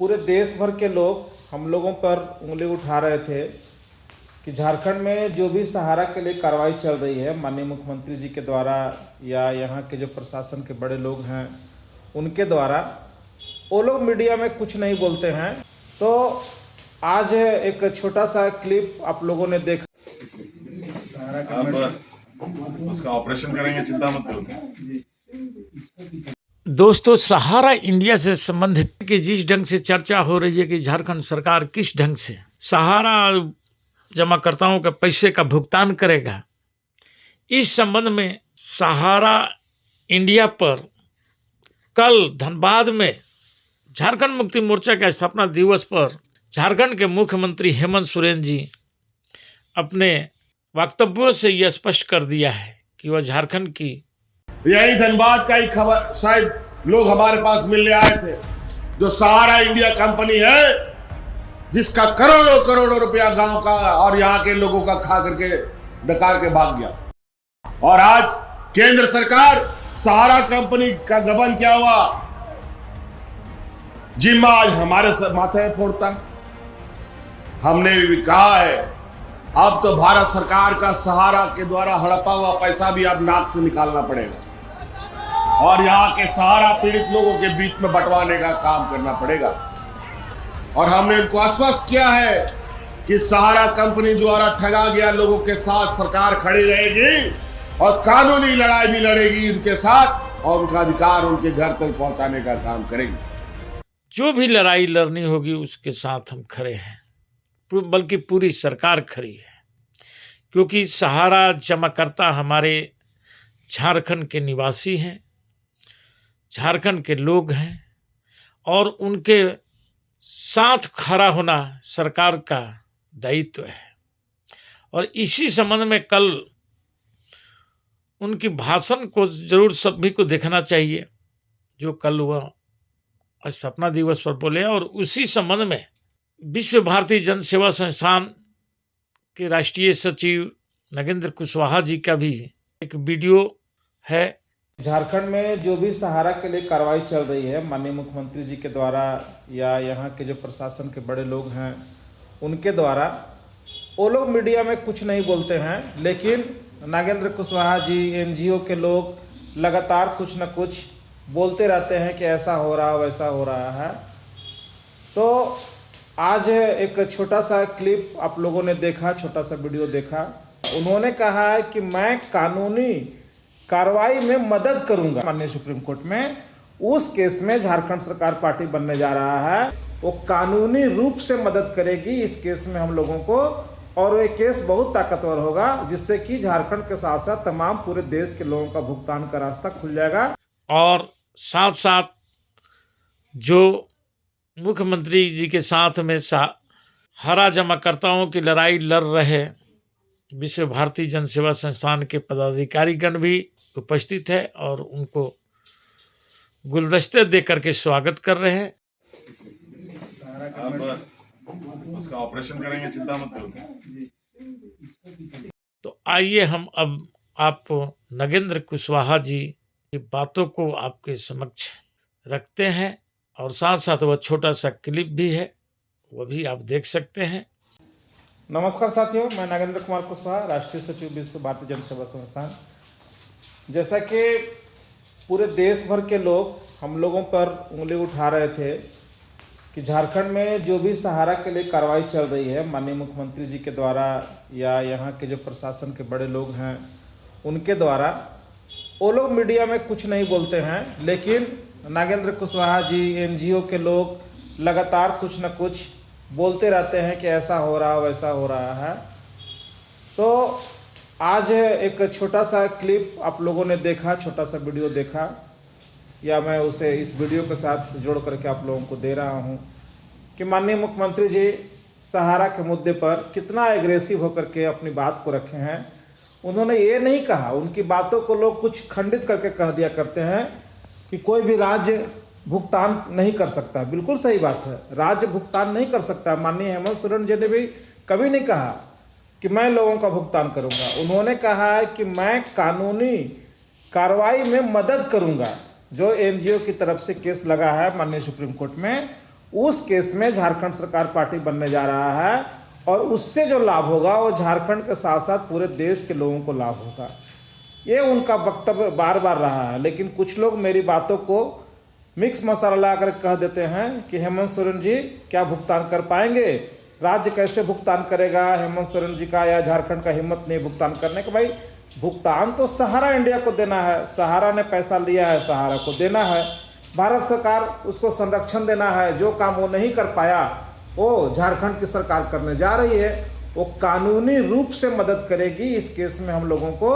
पूरे देश भर के लोग हम लोगों पर उंगली उठा रहे थे कि झारखंड में जो भी सहारा के लिए कार्रवाई चल रही है माननीय मुख्यमंत्री जी के द्वारा या यहाँ के जो प्रशासन के बड़े लोग हैं उनके द्वारा, वो लोग मीडिया में कुछ नहीं बोलते हैं। तो आज एक छोटा सा क्लिप आप लोगों ने देखा। आप उसका ऑपरेशन करेंगे, चिंता मत करो। दोस्तों, सहारा इंडिया से संबंधित कि जिस ढंग से चर्चा हो रही है कि झारखंड सरकार किस ढंग से सहारा जमाकर्ताओं के पैसे का भुगतान करेगा, इस संबंध में सहारा इंडिया पर कल धनबाद में झारखंड मुक्ति मोर्चा के स्थापना दिवस पर झारखंड के मुख्यमंत्री हेमंत सोरेन जी अपने वक्तव्यों से यह स्पष्ट कर दिया है कि वह झारखंड की यही धनबाद का ही खबर शायद लोग हमारे पास मिलने आए थे, जो सहारा इंडिया कंपनी है जिसका करोड़ों करोड़ों रुपया गांव का और यहां के लोगों का खा करके डकार के भाग गया। और आज केंद्र सरकार सहारा कंपनी का गबन क्या हुआ, जिम्मा आज हमारे माथे फोड़ता है। हमने भी कहा है अब तो भारत सरकार का सहारा के द्वारा हड़पा हुआ पैसा भी अब नाक से निकालना पड़ेगा और यहाँ के सहारा पीड़ित लोगों के बीच में बंटवाने का काम करना पड़ेगा। और हमने उनको आश्वस्त किया है कि सहारा कंपनी द्वारा ठगा गया लोगों के साथ सरकार खड़ी रहेगी और कानूनी लड़ाई भी लड़ेगी उनके साथ और उनका अधिकार उनके घर तक पहुंचाने का काम करेगी। जो भी लड़ाई लड़नी होगी उसके साथ हम खड़े हैं, बल्कि पूरी सरकार खड़ी है, क्योंकि सहारा जमाकर्ता हमारे झारखंड के निवासी हैं, झारखंड के लोग हैं और उनके साथ खड़ा होना सरकार का दायित्व है। और इसी संबंध में कल उनकी भाषण को जरूर सभी को देखना चाहिए जो कल वह स्थापना दिवस पर बोले। और उसी संबंध में विश्व भारती जन सेवा संस्थान के राष्ट्रीय सचिव नगेंद्र कुशवाहा जी का भी एक वीडियो है। झारखंड में जो भी सहारा के लिए कार्रवाई चल रही है माननीय मुख्यमंत्री जी के द्वारा या यहाँ के जो प्रशासन के बड़े लोग हैं उनके द्वारा, वो लोग मीडिया में कुछ नहीं बोलते हैं, लेकिन नागेंद्र कुशवाहा जी, एनजीओ के लोग लगातार कुछ न कुछ बोलते रहते हैं कि ऐसा हो रहा वैसा हो रहा है। तो आज एक छोटा सा क्लिप आप लोगों ने देखा, छोटा सा वीडियो देखा। उन्होंने कहा है कि मैं कानूनी कार्रवाई में मदद करूंगा। माननीय सुप्रीम कोर्ट में उस केस में झारखंड सरकार पार्टी बनने जा रहा है, वो कानूनी रूप से मदद करेगी इस केस में हम लोगों को, और ये केस बहुत ताकतवर होगा जिससे कि झारखंड के साथ साथ तमाम पूरे देश के लोगों का भुगतान का रास्ता खुल जाएगा। और साथ साथ जो मुख्यमंत्री जी के साथ में सहारा जमाकर्ताओं की लड़ाई लड़ रहे विश्व भारती जन सेवा संस्थान के पदाधिकारीगण भी उपस्थित है और उनको गुलदस्ते दे करके स्वागत कर रहे हैं। आप उसका ऑपरेशन करेंगे, चिंता मत करो। तो आइए हम अब आप नगेंद्र कुशवाहा जी की बातों को आपके समक्ष रखते हैं और साथ साथ वह छोटा सा क्लिप भी है, वह भी आप देख सकते हैं। नमस्कार साथियों, मैं नागेंद्र कुमार कुशवाहा, राष्ट्रीय सचिव विश्व भारती जन सेवा संस्थान। जैसा कि पूरे देश भर के लोग हम लोगों पर उंगली उठा रहे थे कि झारखंड में जो भी सहारा के लिए कार्रवाई चल रही है माननीय मुख्यमंत्री जी के द्वारा या यहाँ के जो प्रशासन के बड़े लोग हैं उनके द्वारा, वो लोग मीडिया में कुछ नहीं बोलते हैं, लेकिन नागेंद्र कुशवाहा जी, एनजीओ के लोग लगातार कुछ न कुछ बोलते रहते हैं कि ऐसा हो रहा वैसा हो रहा है। तो आज एक छोटा सा क्लिप आप लोगों ने देखा, छोटा सा वीडियो देखा, या मैं उसे इस वीडियो के साथ जोड़ करके आप लोगों को दे रहा हूं कि माननीय मुख्यमंत्री जी सहारा के मुद्दे पर कितना एग्रेसिव होकर के अपनी बात को रखे हैं। उन्होंने ये नहीं कहा, उनकी बातों को लोग कुछ खंडित करके कह दिया करते हैं कि कोई भी राज्य भुगतान नहीं कर सकता। बिल्कुल सही बात है, राज्य भुगतान नहीं कर सकता। माननीय हेमंत सोरेन जी ने भी कभी नहीं कहा कि मैं लोगों का भुगतान करूंगा। उन्होंने कहा है कि मैं कानूनी कार्रवाई में मदद करूंगा। जो एनजीओ की तरफ से केस लगा है माननीय सुप्रीम कोर्ट में, उस केस में झारखंड सरकार पार्टी बनने जा रहा है और उससे जो लाभ होगा वो झारखंड के साथ साथ पूरे देश के लोगों को लाभ होगा। ये उनका वक्तव्य बार बार रहा है, लेकिन कुछ लोग मेरी बातों को मिक्स मसाला ला कर कह देते हैं कि हेमंत सोरेन जी क्या भुगतान कर पाएंगे, राज्य कैसे भुगतान करेगा हेमंत सोरेन जी का, या झारखंड का हिम्मत नहीं भुगतान करने का। भाई भुगतान तो सहारा इंडिया को देना है, सहारा ने पैसा लिया है, सहारा को देना है, भारत सरकार उसको संरक्षण देना है। जो काम वो नहीं कर पाया वो झारखंड की सरकार करने जा रही है, वो कानूनी रूप से मदद करेगी इस केस में हम लोगों को,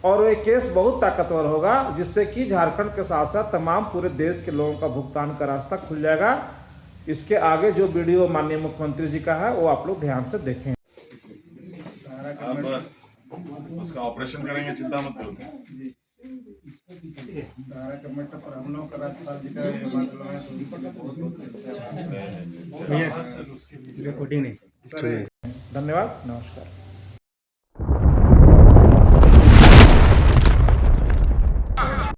और ये केस बहुत ताकतवर होगा जिससे कि झारखंड के साथ साथ तमाम पूरे देश के लोगों का भुगतान का रास्ता खुल जाएगा। इसके आगे जो वीडियो माननीय मुख्यमंत्री जी का है वो आप लोग ध्यान से देखें। अब उसका ऑपरेशन करेंगे, चिंता मत करो। धन्यवाद, नमस्कार।